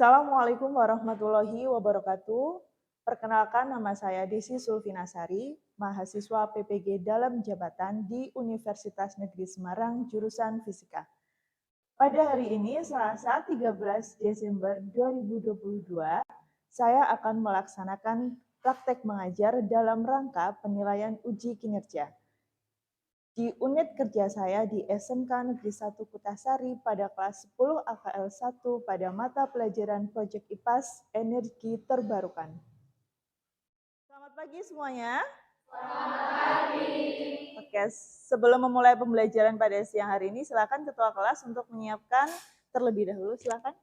Assalamualaikum warahmatullahi wabarakatuh. Perkenalkan, nama saya Desi Sulfinasari, mahasiswa PPG dalam jabatan di Universitas Negeri Semarang, jurusan Fisika. Pada hari ini, Selasa 13 Desember 2022, saya akan melaksanakan praktek mengajar dalam rangka penilaian uji kinerja. Di unit kerja saya di SMK Negeri 1 Kutasari pada kelas 10 AKL 1 pada mata pelajaran Proyek IPAS Energi Terbarukan. Selamat pagi semuanya. Selamat pagi. Oke, sebelum memulai pembelajaran pada siang hari ini, silakan ketua kelas untuk menyiapkan terlebih dahulu, silakan.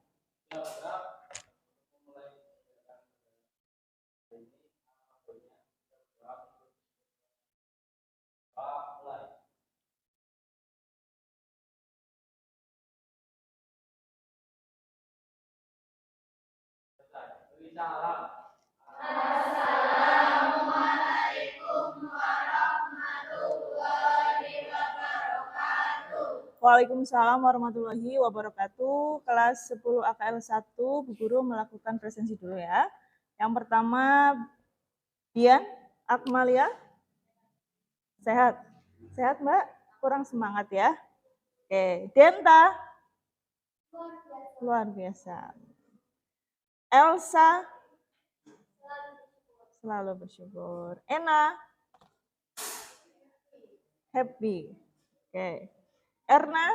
Assalamualaikum warahmatullahi wabarakatuh. Waalaikumsalam warahmatullahi wabarakatuh. Kelas 10 AKL 1, Bu Guru melakukan presensi dulu ya. Yang pertama, Dian Akmalia. Sehat? Sehat, Mbak? Kurang semangat ya. Oke, Denta. Luar biasa. Elsa. Selalu bersyukur. Ena. Happy. Oke. Erna.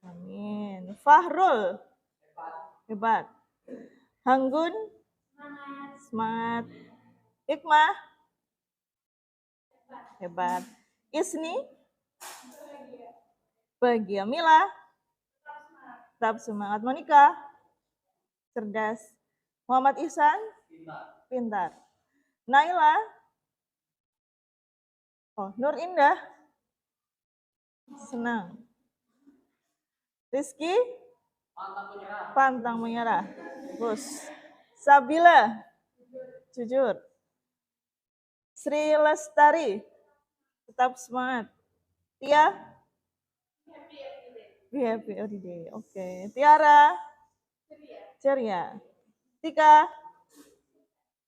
Amin. Fahrul. Hebat. Hanggun. Semangat. Hikmah. Hebat. Isni. Bahagia. Mila. Tetap semangat. Monika. Cerdas. Muhammad Ihsan. Pintar. Naila. Nur Indah. Senang. Rizky. Pantang menyerah. Bagus. Sabila. Jujur. Sri Lestari. Tetap semangat. Tia. Happy every day. Oke. Tiara. Ceria. Tika.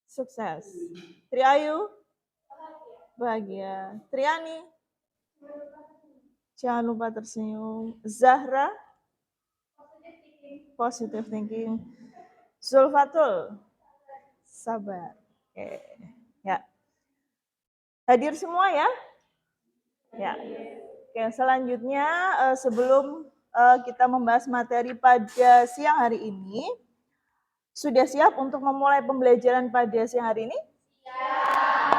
Sukses. Triayu. Bahagia. Triani. Jangan lupa tersenyum. Zahra. Positive thinking. Zulfatul. Sabar. Oke. Ya. Hadir semua ya? Ya. Oke, selanjutnya sebelum kita membahas materi pada siang hari ini, sudah siap untuk memulai pembelajaran pada siang hari ini? Siap.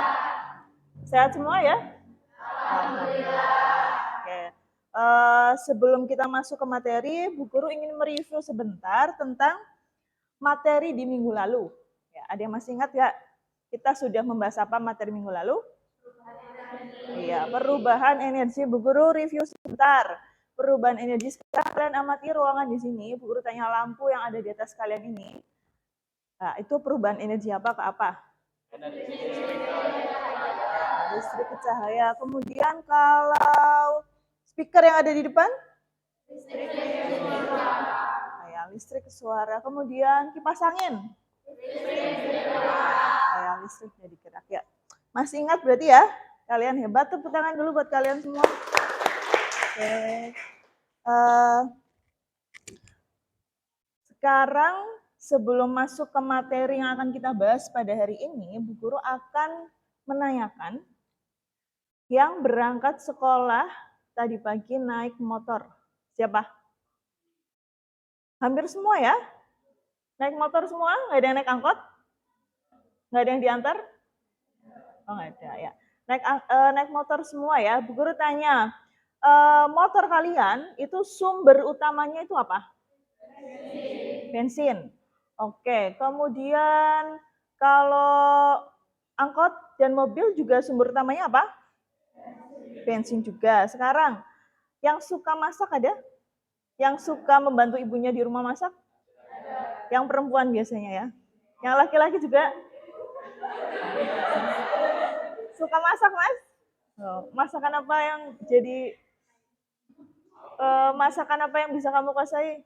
Sehat semua ya? Alhamdulillah. Oke. Sebelum kita masuk ke materi, Bu Guru ingin mereview sebentar tentang materi di minggu lalu. Ya, ada yang masih ingat nggak? Kita sudah membahas apa materi minggu lalu? Iya, perubahan energi. Bu Guru review sebentar. Perubahan energi, sekarang kalian amati ruangan di sini. Bu Guru tanya lampu yang ada di atas kalian ini. Nah, itu perubahan energi apa ke apa? Listrik ke cahaya. Kemudian kalau speaker yang ada di depan? Listrik ke suara. Kemudian kipas angin? Listrik jadi gerak ya. Masih ingat berarti ya? Kalian hebat, tepuk tangan dulu buat kalian semua. Oke. Sekarang sebelum masuk ke materi yang akan kita bahas pada hari ini, Bu Guru akan menanyakan yang berangkat sekolah tadi pagi naik motor. Siapa? Hampir semua ya? Naik motor semua? Nggak ada yang naik angkot? Nggak ada yang diantar? Oh, nggak ada ya. Naik motor semua ya. Bu Guru tanya, motor kalian itu sumber utamanya itu apa? Bensin. Oke, kemudian kalau angkot dan mobil juga sumber utamanya apa? Bensin juga. Sekarang, yang suka masak ada? Yang suka membantu ibunya di rumah masak? Yang perempuan biasanya ya. Yang laki-laki juga? Suka masak, Mas? Masakan apa yang jadi masakan apa yang bisa kamu kuasai?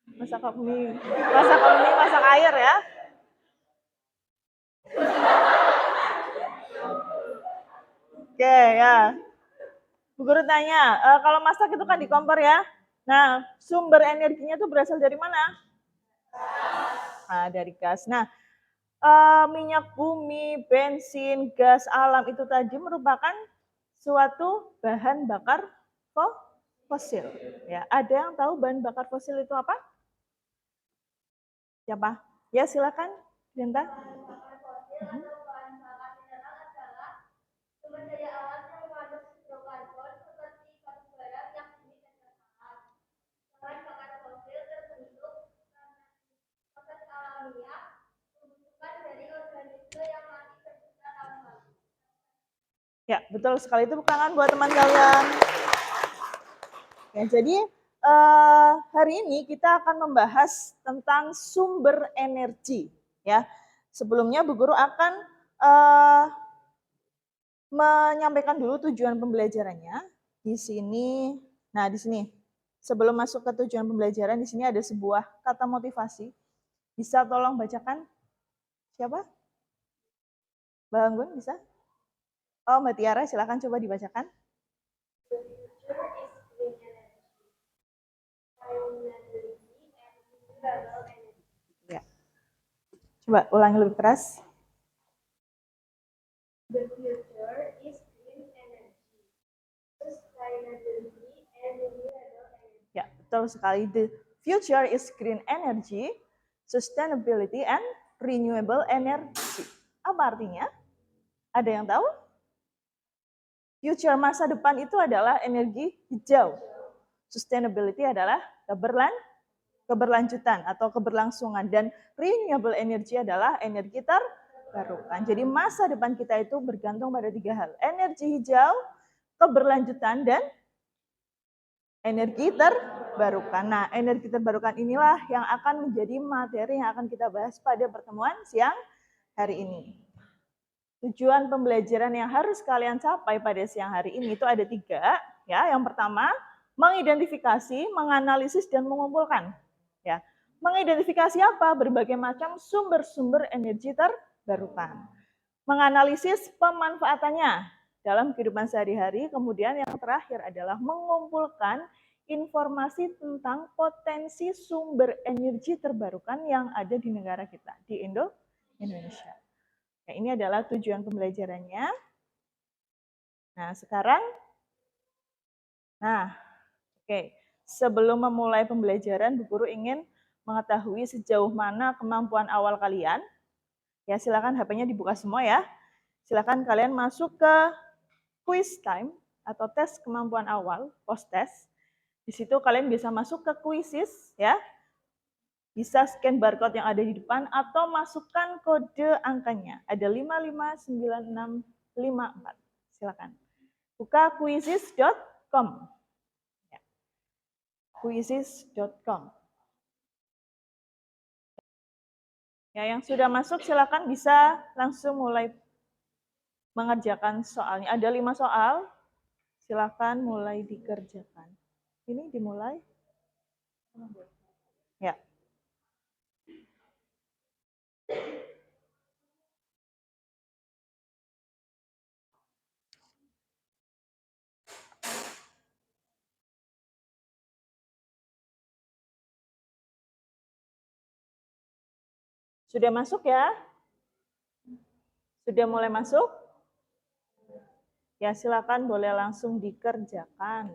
Masak mie, masak air ya. Oke ya. Bu Guru tanya, kalau masak itu kan di kompor ya. Nah, sumber energinya itu berasal dari mana? Nah, dari gas. Nah, minyak bumi, bensin, gas alam itu tadi merupakan suatu bahan bakar fosil. Ya, ada yang tahu bahan bakar fosil itu apa? Siapa? Ya, silakan, Dinta. Ya, betul sekali. Itu tangan buat teman kalian. Ya, jadi hari ini kita akan membahas tentang sumber energi. Ya, sebelumnya Bu Guru akan menyampaikan dulu tujuan pembelajarannya. Di sini, nah di sini sebelum masuk ke tujuan pembelajaran, di sini ada sebuah kata motivasi. Bisa tolong bacakan? Siapa? Mbak Anggun bisa? Oh, Mbak Tiara, silakan coba dibacakan. Ya. Coba ulangi lebih keras. The future is green energy, sustainability, and renewable energy. Ya, betul sekali. The future is green energy, sustainability, and renewable energy. Apa artinya? Ada yang tahu? Future masa depan itu adalah energi hijau. Sustainability adalah keberlanjutan atau keberlangsungan, dan renewable energy adalah energi terbarukan. Jadi masa depan kita itu bergantung pada 3 hal. Energi hijau, keberlanjutan, dan energi terbarukan. Nah, energi terbarukan inilah yang akan menjadi materi yang akan kita bahas pada pertemuan siang hari ini. Tujuan pembelajaran yang harus kalian capai pada siang hari ini itu ada 3. Ya, yang pertama, mengidentifikasi, menganalisis, dan mengumpulkan. Ya, mengidentifikasi apa? Berbagai macam sumber-sumber energi terbarukan. Menganalisis pemanfaatannya dalam kehidupan sehari-hari. Kemudian yang terakhir adalah mengumpulkan informasi tentang potensi sumber energi terbarukan yang ada di negara kita, di Indonesia. Nah, ini adalah tujuan pembelajarannya. Nah, sekarang, oke. Sebelum memulai pembelajaran, Bu Guru ingin mengetahui sejauh mana kemampuan awal kalian. Ya, silakan HP-nya dibuka semua ya. Silakan kalian masuk ke quiz time atau tes kemampuan awal, post test. Di situ kalian bisa masuk ke quizzes ya. Bisa scan barcode yang ada di depan atau masukkan kode angkanya. Ada 559654. Silakan. Buka quizzes.com. Ya. Quizzes.com. Ya, yang sudah masuk silakan bisa langsung mulai mengerjakan soalnya. Ada 5 soal. Silakan mulai dikerjakan. Ini dimulai. Ya. Sudah masuk ya? Sudah mulai masuk? Ya, silakan boleh langsung dikerjakan.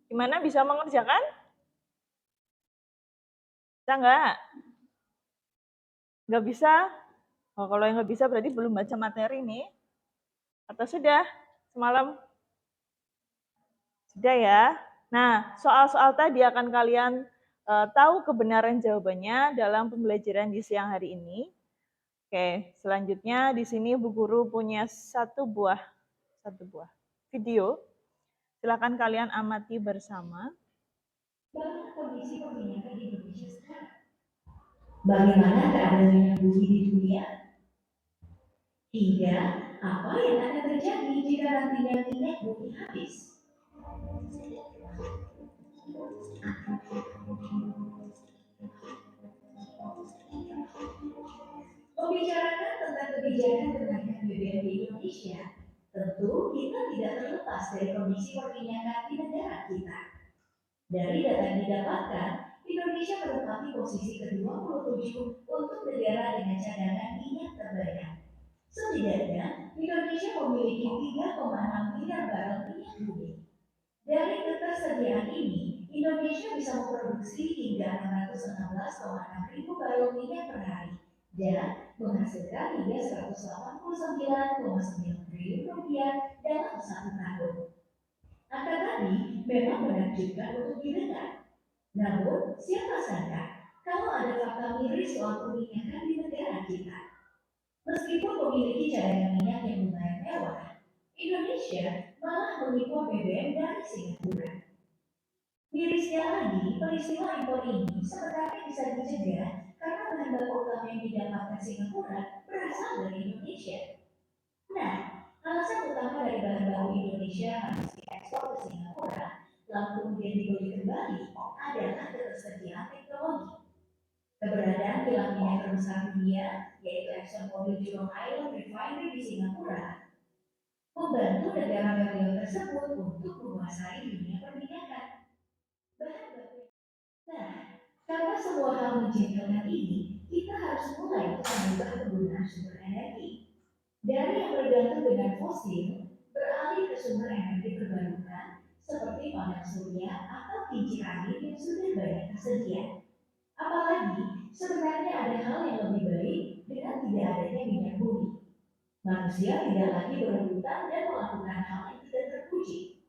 Gimana, bisa mengerjakan? Bisa nggak? Nggak bisa? Oh, kalau yang nggak bisa berarti belum baca materi nih. Atau sudah? Semalam? Sudah ya? Nah, soal-soal tadi akan kalian tahu kebenaran jawabannya dalam pembelajaran di siang hari ini. Oke, selanjutnya di sini Bu Guru punya satu buah video. Silakan kalian amati bersama. Bagaimana kondisi perminyakan di Indonesia sekarang? Bagaimana keadaan minyak bumi di dunia? Hingga apa yang akan terjadi jika nantinya minyak bumi habis? Membicarakan tentang kebijakan kenaikan BBM di Indonesia, tentu kita tidak terlepas dari kondisi perminyakan di negara kita. Dari data yang didapatkan, Indonesia menempati posisi ke-27 untuk negara dengan cadangan minyak terbanyak. Setidaknya, Indonesia memiliki 3,6 miliar barel minyak bumi. Dari ketersediaan ini, Indonesia bisa memproduksi hingga 616,6 ribu barel minyak per hari dan menghasilkan hingga 189,9 triliun rupiah dalam satu tahun. Angka tadi memang menakjubkan untuk didengar. Namun, siapa sangka kalau ada fakta miris soal perminyakan di negara kita? Meskipun memiliki cadangan minyak yang lumayan mewah, Indonesia malah mengimpor BBM dari Singapura. Mirisnya lagi, peristiwa impor ini sebenarnya bisa dicegah karena bahan baku utama yang didapatkan Singapura berasal dari Indonesia. Nah, alasan utama dari bahan baku Indonesia harus diekspor ke Singapura, lalu kemudian dibeli kembali, adalah ketersediaan teknologi. Keberadaan kilang minyak terbesar dunia, yaitu ExxonMobil Jurong Island Refinery di Singapura, membantu negara Melayu tersebut untuk menguasai dunia perminyakan. Nah, karena semua hal menjengkelkan ini, kita harus mulai mengubah penggunaan sumber energi. Dari yang bergantung dengan fosil, beralih ke sumber energi terbarukan, seperti panel surya atau kincir angin yang sudah banyak tersedia. Apalagi, sebenarnya ada hal yang lebih baik dengan tidak adanya minyak bumi. Manusia tidak lagi berebutan dan melakukan hal yang tidak terpuji.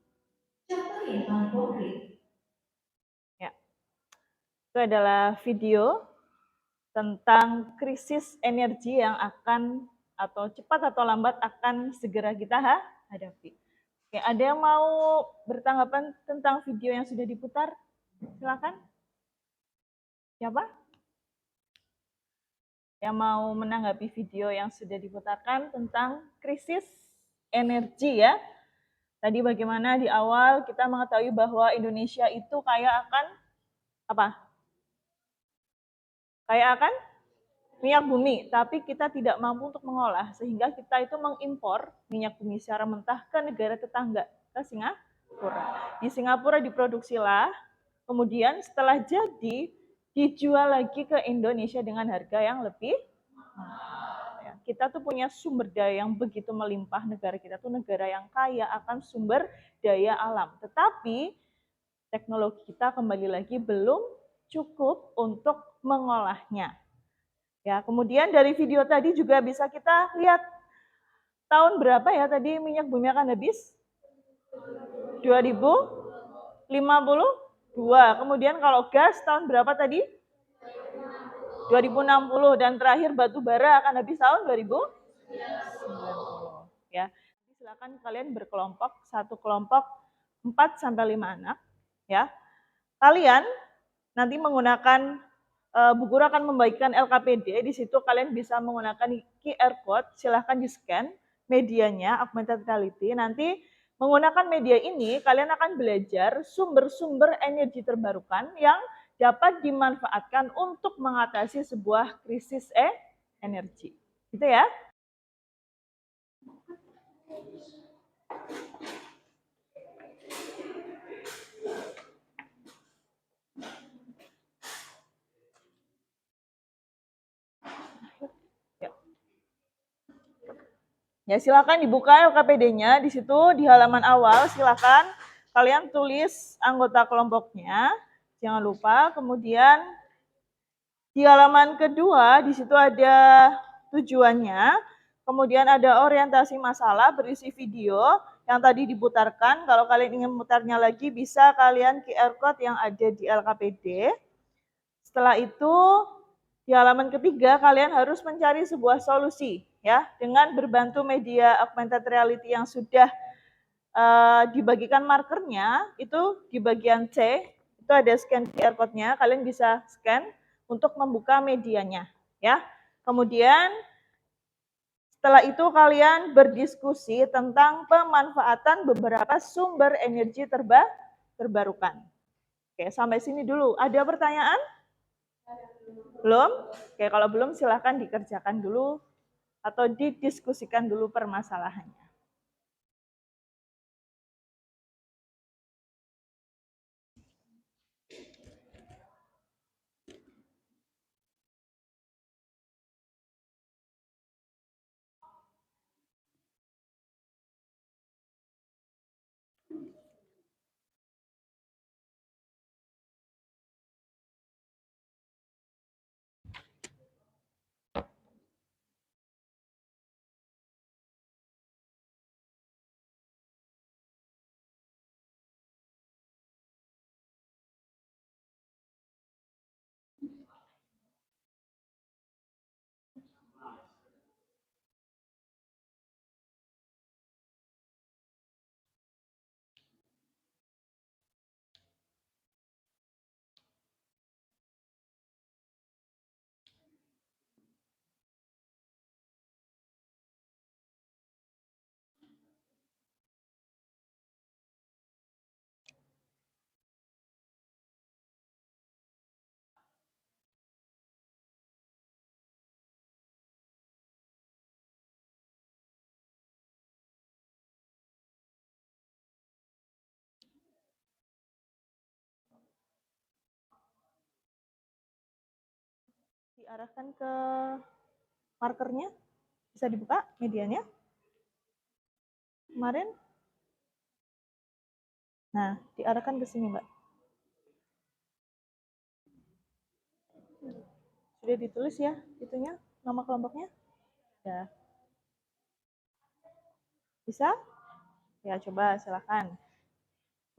Contoh yang paling konkret. Ya. Itu adalah video tentang krisis energi yang akan atau cepat atau lambat akan segera kita hadapi. Oke, ada yang mau bertanggapan tentang video yang sudah diputar? Silakan. Siapa? Yang mau menanggapi video yang sudah diputarkan tentang krisis energi ya. Tadi bagaimana di awal kita mengetahui bahwa Indonesia itu kaya akan apa? Kaya akan minyak bumi, tapi kita tidak mampu untuk mengolah, sehingga kita itu mengimpor minyak bumi secara mentah ke negara tetangga, ke Singapura. Di Singapura diproduksilah, kemudian setelah jadi, dijual lagi ke Indonesia dengan harga yang lebih mahal. Kita tuh punya sumber daya yang begitu melimpah, negara kita tuh negara yang kaya akan sumber daya alam. Tetapi teknologi kita kembali lagi belum cukup untuk mengolahnya. Ya, kemudian dari video tadi juga bisa kita lihat tahun berapa ya tadi minyak bumi akan habis? 2052. Kemudian kalau gas tahun berapa tadi? 2060 dan terakhir batu bara akan habis tahun 2090. Ya. Silakan kalian berkelompok, satu kelompok 4 sampai 5 anak, ya. Kalian nanti menggunakan Bu Guru akan membagikan LKPD, di situ kalian bisa menggunakan QR code, silahkan di-scan medianya, augmented reality, nanti menggunakan media ini kalian akan belajar sumber-sumber energi terbarukan yang dapat dimanfaatkan untuk mengatasi sebuah krisis energi. Gitu ya. Ya, silakan dibuka LKPD-nya di situ di halaman awal, silakan kalian tulis anggota kelompoknya, jangan lupa. Kemudian di halaman kedua di situ ada tujuannya, kemudian ada orientasi masalah berisi video yang tadi diputarkan. Kalau kalian ingin memutarnya lagi bisa kalian QR code yang ada di LKPD. Setelah itu, di halaman ketiga, kalian harus mencari sebuah solusi ya dengan berbantu media augmented reality yang sudah dibagikan markernya. Itu di bagian C, itu ada scan QR code-nya, kalian bisa scan untuk membuka medianya ya. Kemudian setelah itu kalian berdiskusi tentang pemanfaatan beberapa sumber energi terbarukan. Oke, sampai sini dulu. Ada pertanyaan? Belum? Oke, kalau belum silahkan dikerjakan dulu atau didiskusikan dulu permasalahannya. Diarahkan ke markernya, bisa dibuka medianya. Kemarin, nah diarahkan ke sini Mbak. Sudah ditulis ya itunya, nama kelompoknya? Ya. Bisa? Ya coba silakan.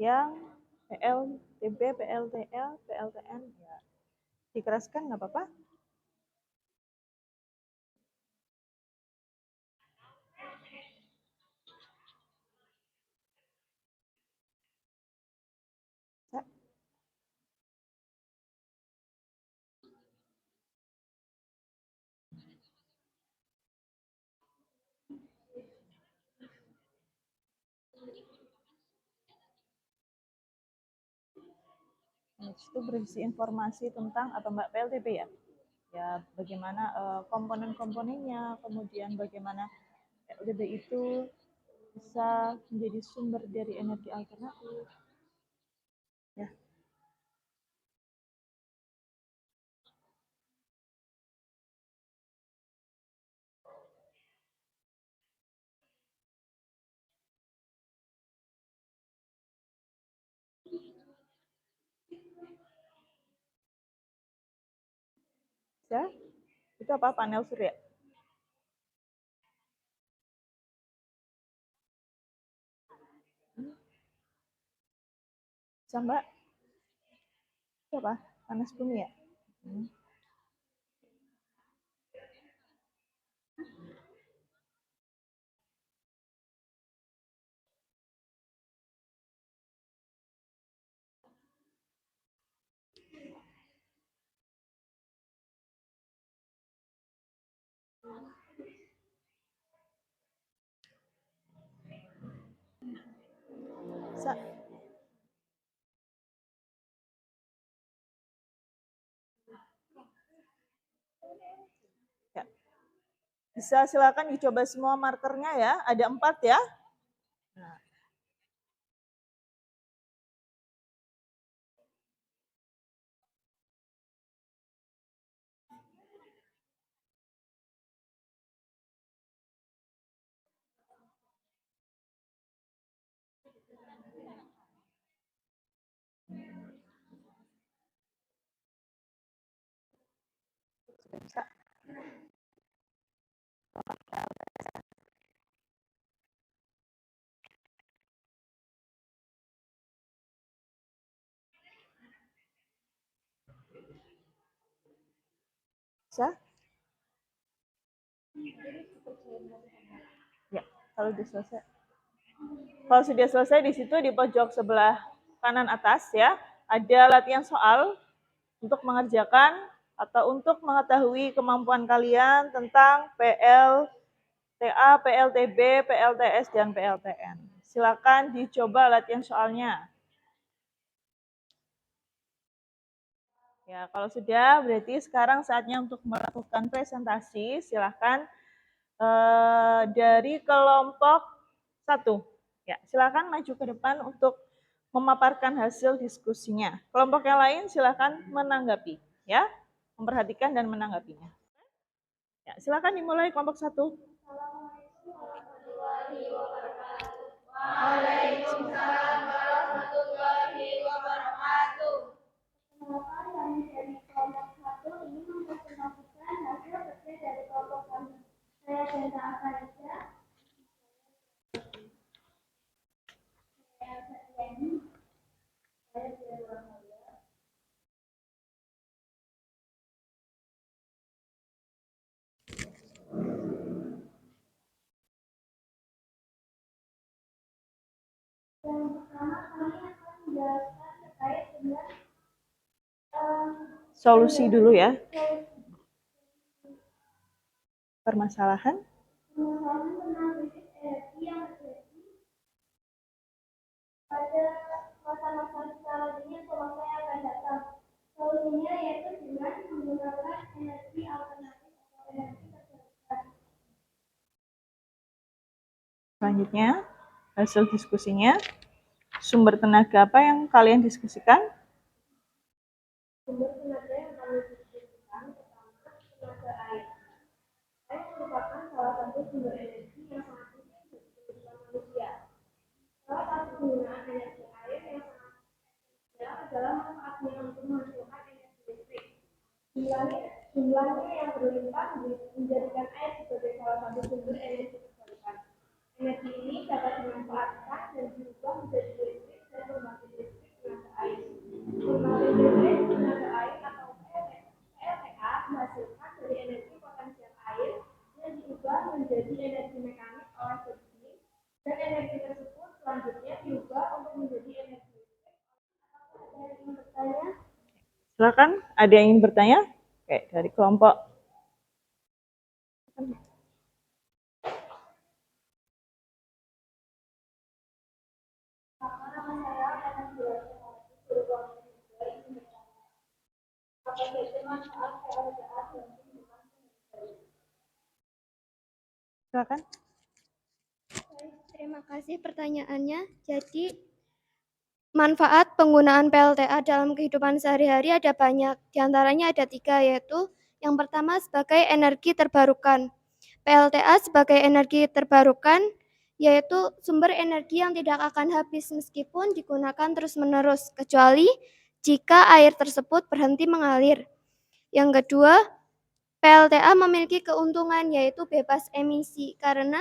Yang PLTB, PLTL, PLTN, ya dikeraskan nggak apa-apa. Ya. Itu berisi informasi tentang apa Mbak PLTB ya? Ya bagaimana komponen-komponennya, kemudian bagaimana PLTB itu bisa menjadi sumber dari energi alternatif. Ya. Ya. Itu apa? Panel surya. Bisa Mbak? Itu apa? Panas bumi ya? Bisa. Ya. Bisa silakan dicoba semua markernya ya. Ada 4 ya. Nah. Bisa. bisa? Ya, kalau sudah selesai. Kalau sudah selesai, di situ di pojok sebelah kanan atas ya, ada latihan soal untuk mengerjakan atau untuk mengetahui kemampuan kalian tentang PLTA, PLTB, PLTS, dan PLTN. Silakan dicoba latihan soalnya. Ya, kalau sudah, berarti sekarang saatnya untuk melakukan presentasi. Silakan dari kelompok 1. Ya, silakan maju ke depan untuk memaparkan hasil diskusinya. Kelompok yang lain silakan menanggapi, ya, memperhatikan dan menanggapinya. Ya, silakan dimulai kelompok 1. Assalamualaikum warahmatullahi wabarakatuh. Waalaikumsalam warahmatullahi wabarakatuh. Perkenalkan, kami dari kelompok 1 ini mempresentasikan hasil kerja dari kelompok kami. Saya Denta Akarisha. Saya Satyani. Saya Dewa Mulia. Yang pertama kami akan menjelaskan terkait dengan Solusi dulu ya. Permasalahan. tentang krisis energi yang terjadi pada masa-masa sekarang ini atau masa yang akan datang. Solusinya yaitu dengan menggunakan energi alternatif atau energi terbarukan. Selanjutnya, hasil diskusinya. Sumber tenaga apa yang kalian diskusikan? Sumber tenaga yang kami diskusikan pertama tenaga air. Air merupakan salah satu sumber energi yang sangat penting bagi kehidupan manusia. Salah satu penggunaan energi air yang sangat esensial adalah manfaatnya untuk menghasilkan energi listrik. Jumlahnya yang berlimpah menjadikan air sebagai salah satu sumber energi terbarukan. Energi ini dapat dimanfaatkan dan diubah menjadi listrik dan pembangkit listrik tenaga air. Pembangkit listrik tenaga air atau PLTA menghasilkan dari energi potensial air yang diubah menjadi energi mekanik oleh turbin, dan energi tersebut selanjutnya diubah untuk menjadi energi listrik. Apakah ada yang ingin bertanya? Silakan, ada yang ingin bertanya? Oke, dari kelompok. Silakan. Terima kasih pertanyaannya. Jadi, manfaat penggunaan PLTA dalam kehidupan sehari-hari ada banyak. Di antaranya ada 3, yaitu yang pertama sebagai energi terbarukan. PLTA sebagai energi terbarukan yaitu sumber energi yang tidak akan habis meskipun digunakan terus-menerus, kecuali jika air tersebut berhenti mengalir. Yang kedua, PLTA memiliki keuntungan yaitu bebas emisi karena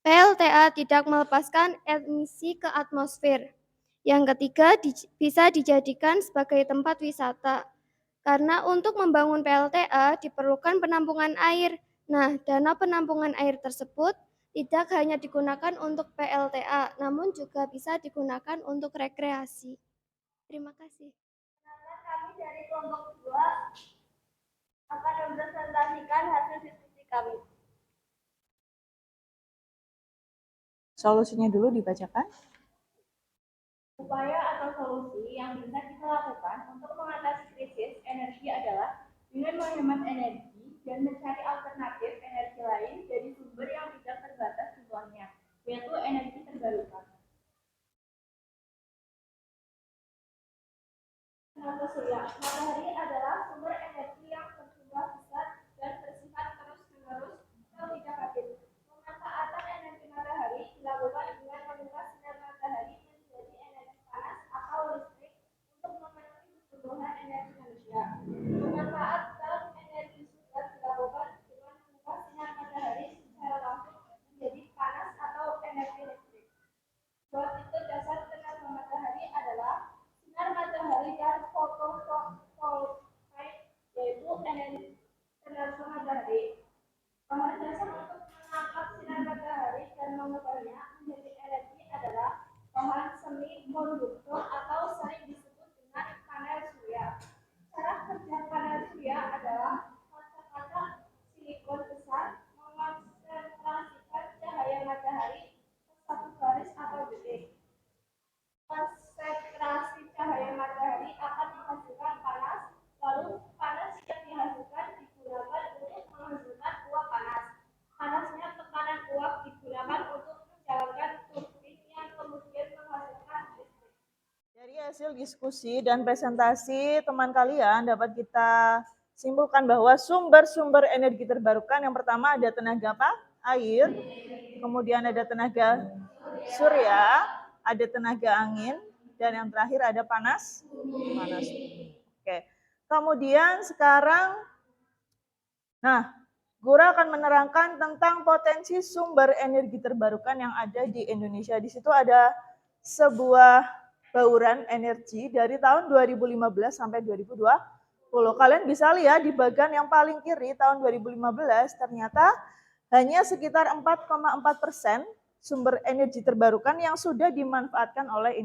PLTA tidak melepaskan emisi ke atmosfer. Yang ketiga, bisa dijadikan sebagai tempat wisata. Karena untuk membangun PLTA diperlukan penampungan air. Nah, dana penampungan air tersebut tidak hanya digunakan untuk PLTA, namun juga bisa digunakan untuk rekreasi. Terima kasih. Kami dari kelompok 2 akan mempresentasikan hasil diskusi kami. Solusinya dulu dibacakan. Upaya atau solusi yang bisa kita lakukan untuk mengatasi krisis energi adalah dengan menghemat energi dan mencari alternatif energi lain dari sumber yang tidak terbatas jumlahnya, yaitu energi terbarukan. Tenaga surya. Matahari adalah sumber energi yang berjumlah besar dan bersifat terus-menerus atau tidak habis. Pemanfaatan energi matahari dilakukan dengan mengubah sinar matahari menjadi energi panas atau listrik untuk memenuhi kebutuhan energi manusia. Pemanfaatan energi surya dilakukan dengan mengubah sinar matahari secara langsung menjadi panas atau energi listrik. Sebab itu dasar tenaga matahari adalah sinar matahari dan fotovoltaik, yaitu hasil diskusi dan presentasi teman kalian dapat kita simpulkan bahwa sumber-sumber energi terbarukan yang pertama ada tenaga apa? Air, kemudian ada tenaga surya, ada tenaga angin, dan yang terakhir ada panas bumi. Oke. Kemudian sekarang, Gura akan menerangkan tentang potensi sumber energi terbarukan yang ada di Indonesia. Di situ ada sebuah bauran energi dari tahun 2015 sampai 2020. Kalian bisa lihat di bagian yang paling kiri tahun 2015 ternyata hanya sekitar 4,4% sumber energi terbarukan yang sudah dimanfaatkan oleh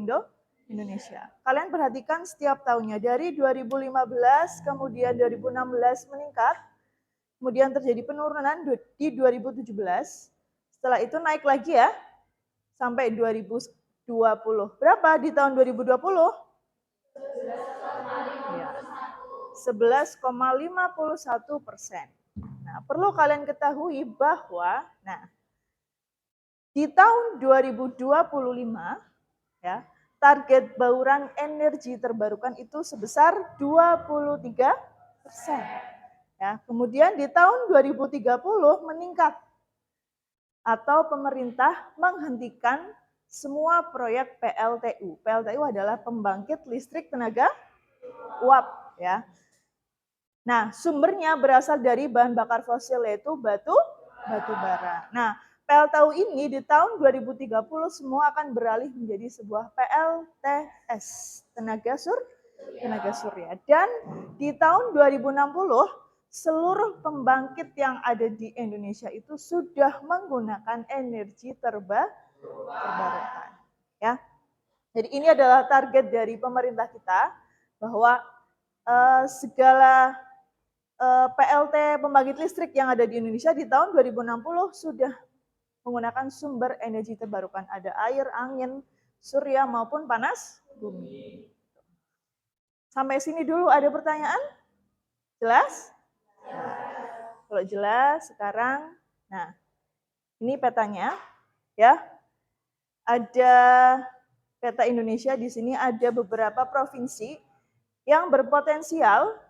Indonesia. Kalian perhatikan setiap tahunnya dari 2015 kemudian 2016 meningkat, kemudian terjadi penurunan di 2017, setelah itu naik lagi ya sampai 2020. Berapa di tahun 2020? 11,51%. Nah, perlu kalian ketahui bahwa di tahun 2025 ya, target bauran energi terbarukan itu sebesar 23%. Ya, kemudian di tahun 2030 meningkat atau pemerintah menghentikan semua proyek PLTU. PLTU adalah pembangkit listrik tenaga uap ya. Nah, sumbernya berasal dari bahan bakar fosil yaitu batu bara. Nah, PLTU ini di tahun 2030 semua akan beralih menjadi sebuah PLTS, tenaga surya. Dan di tahun 2060 seluruh pembangkit yang ada di Indonesia itu sudah menggunakan energi terbarukan. Ya. Jadi ini adalah target dari pemerintah kita bahwa segala PLT pembangkit listrik yang ada di Indonesia di tahun 2060 sudah menggunakan sumber energi terbarukan. Ada air, angin, surya maupun panas bumi. Sampai sini dulu ada pertanyaan? Jelas? Kalau jelas sekarang, ini petanya ya. Ada peta Indonesia, di sini ada beberapa provinsi yang berpotensial.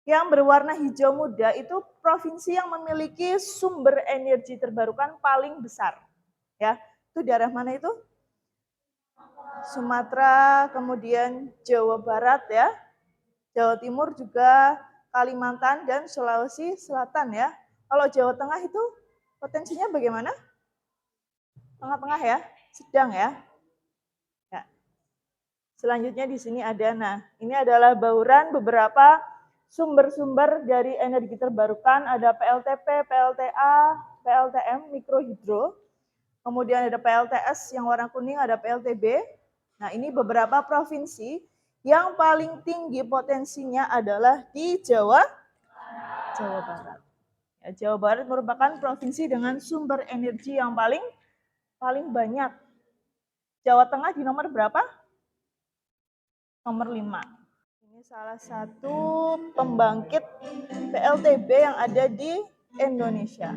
Yang berwarna hijau muda itu provinsi yang memiliki sumber energi terbarukan paling besar. Ya, itu daerah mana itu? Sumatera, kemudian Jawa Barat ya. Jawa Timur juga Kalimantan dan Sulawesi Selatan ya. Kalau Jawa Tengah itu potensinya bagaimana? Tengah-tengah ya, sedang ya. Selanjutnya di sini ada, ini adalah bauran beberapa sumber-sumber dari energi terbarukan, ada PLTP, PLTA, PLTM, mikrohidro, kemudian ada PLTS yang warna kuning, ada PLTB. Nah, ini beberapa provinsi yang paling tinggi potensinya adalah di Jawa Barat. Ya, Jawa Barat merupakan provinsi dengan sumber energi yang paling banyak. Jawa Tengah di nomor berapa? Nomor 5. Ini salah satu pembangkit PLTB yang ada di Indonesia.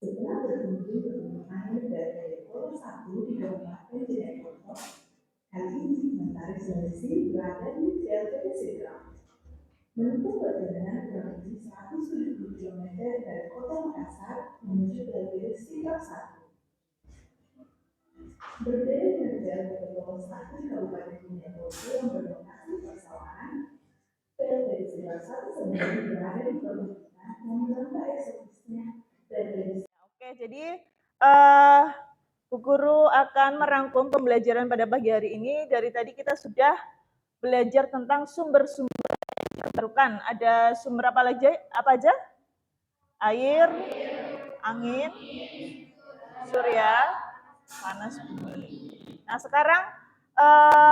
Setelah berkunjung ke rumah air dari Kota 1 di Kabupaten Jeneponto, kali ini Mentari Sulawesi berada di PLTB Sidrap. Menempuh perjalanan kurang lebih 170 km dari Kota Makassar menuju PLTB Sidrap 1. Berbeda dengan PLTB Kota 1 di Kabupaten Jeneponto yang berlokasi persawahan, PLTB Sidrap 1 sebenarnya berada di perbukitan yang menambah eksotisnya PLTB. Oke, jadi Bu Guru akan merangkum pembelajaran pada pagi hari ini. Dari tadi kita sudah belajar tentang sumber-sumber terbarukan. Ada sumber apa aja? Air, angin, surya, panas bumi. Nah, sekarang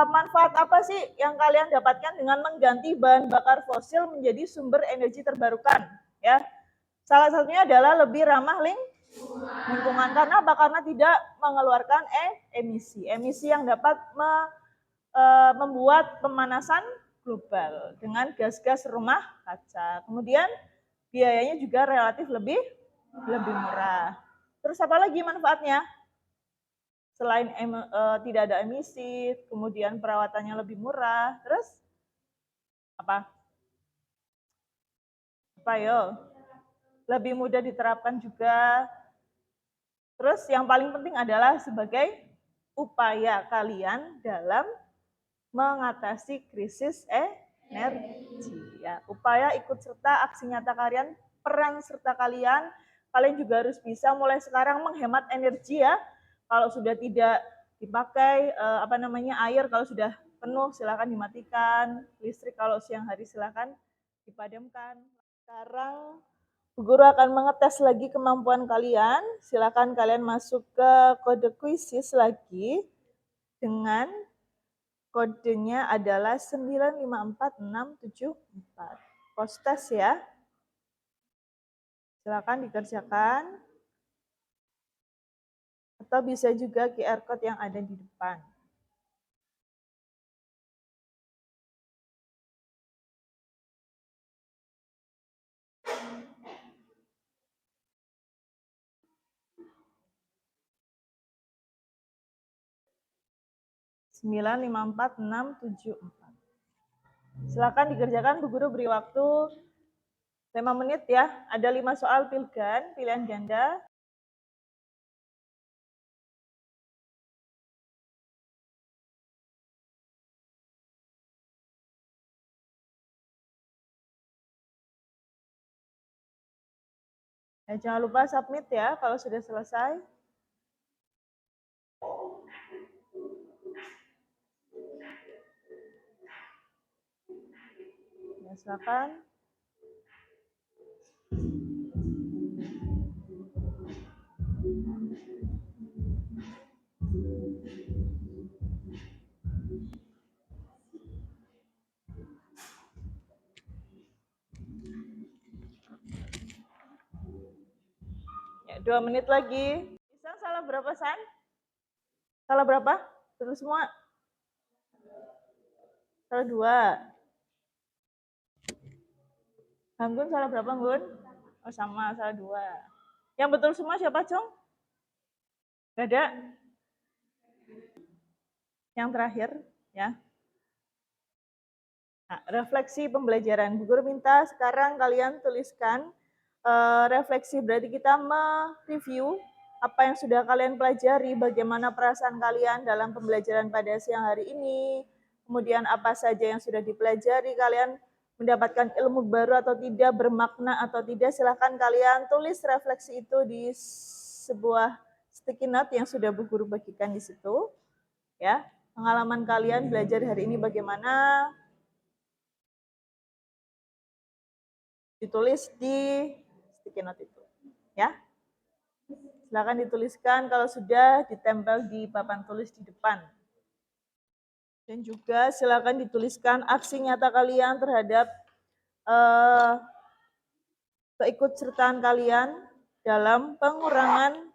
manfaat apa sih yang kalian dapatkan dengan mengganti bahan bakar fosil menjadi sumber energi terbarukan? Ya, salah satunya adalah lebih ramah lingkungan. Karena apa? Karena tidak mengeluarkan emisi yang dapat membuat pemanasan global dengan gas-gas rumah kaca. Kemudian biayanya juga relatif lebih lebih murah. Terus apa lagi manfaatnya? Selain tidak ada emisi, kemudian perawatannya lebih murah, terus apa? Apa yo? Lebih mudah diterapkan juga. Terus yang paling penting adalah sebagai upaya kalian dalam mengatasi krisis energi. Ya, upaya ikut serta aksi nyata kalian, peran serta kalian juga harus bisa mulai sekarang menghemat energi ya. Kalau sudah tidak dipakai air, kalau sudah penuh silakan dimatikan. Listrik kalau siang hari silakan dipadamkan. Sekarang Bu Guru akan mengetes lagi kemampuan kalian. Silakan kalian masuk ke kode kuisis lagi dengan kodenya adalah 954674. Post test ya. Silakan dikerjakan. Atau bisa juga QR code yang ada di depan. Sembilan lima empat enam tujuh empat. Silakan dikerjakan, Bu Guru beri waktu 5 menit ya. Ada 5 soal pilgan, pilihan ganda. Jangan lupa submit ya kalau sudah selesai. Ya, silakan. Ya, 2 menit lagi. Bisa salah berapa, San? Salah berapa? Terus semua? Salah 2. Anggun salah berapa, Anggun? Oh, sama, salah 2. Yang betul semua siapa, Cung? Gak ada? Yang terakhir, ya. Nah, refleksi pembelajaran. Bu Guru minta sekarang kalian tuliskan refleksi, berarti kita mereview apa yang sudah kalian pelajari, bagaimana perasaan kalian dalam pembelajaran pada siang hari ini, kemudian apa saja yang sudah dipelajari, kalian mendapatkan ilmu baru atau tidak, bermakna atau tidak, silahkan kalian tulis refleksi itu di sebuah sticky note yang sudah Bu Guru bagikan di situ. Ya, pengalaman kalian belajar hari ini bagaimana, ditulis di sticky note itu. Ya, silakan dituliskan kalau sudah ditempel di papan tulis di depan. Dan juga silakan dituliskan aksi nyata kalian terhadap keikutsertaan kalian dalam pengurangan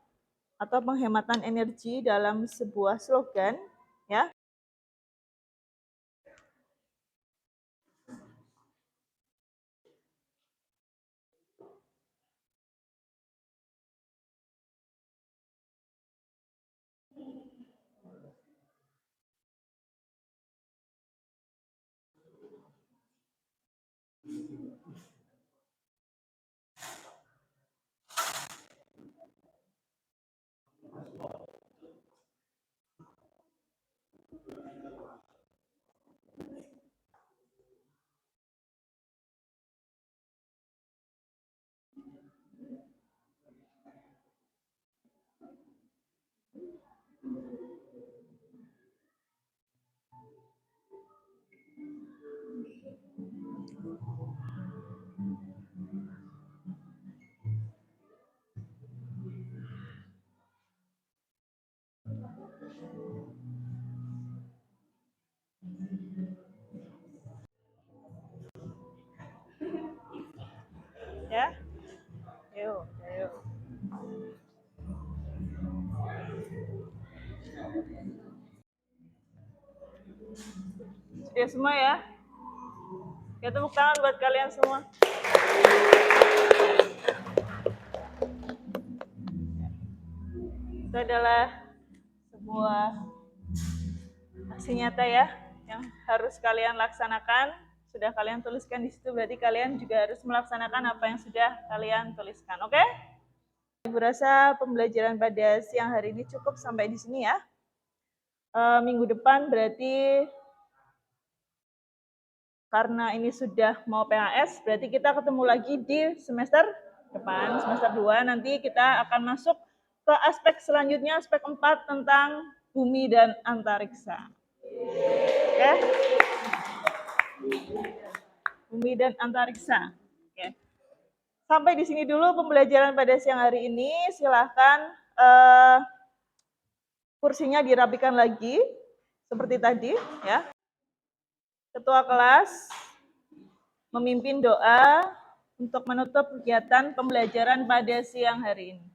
atau penghematan energi dalam sebuah slogan, ya. Ya. Yuk, ayo. Sudah semua ya? Ya, tepuk tangan buat kalian semua. Itu adalah sebuah aksi nyata ya, yang harus kalian laksanakan. Sudah kalian tuliskan di situ, berarti kalian juga harus melaksanakan apa yang sudah kalian tuliskan, oke? Ibu rasa pembelajaran pada siang hari ini cukup sampai di sini ya. Minggu depan berarti karena ini sudah mau PAS, berarti kita ketemu lagi di semester depan, semester 2. Nanti kita akan masuk ke aspek selanjutnya, aspek 4 tentang bumi dan antariksa. Oke? Bumi dan antariksa. Oke. Sampai di sini dulu pembelajaran pada siang hari ini. Silahkan kursinya dirapikan lagi seperti tadi ya. Ketua kelas memimpin doa untuk menutup kegiatan pembelajaran pada siang hari ini.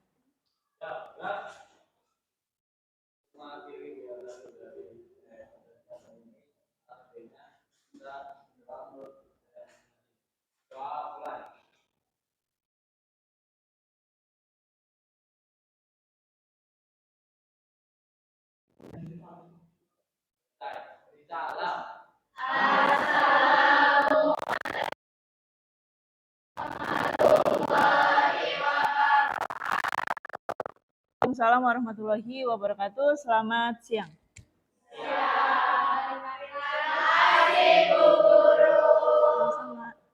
Assalamualaikum warahmatullahi wabarakatuh. Selamat siang.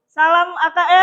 Salam AKM.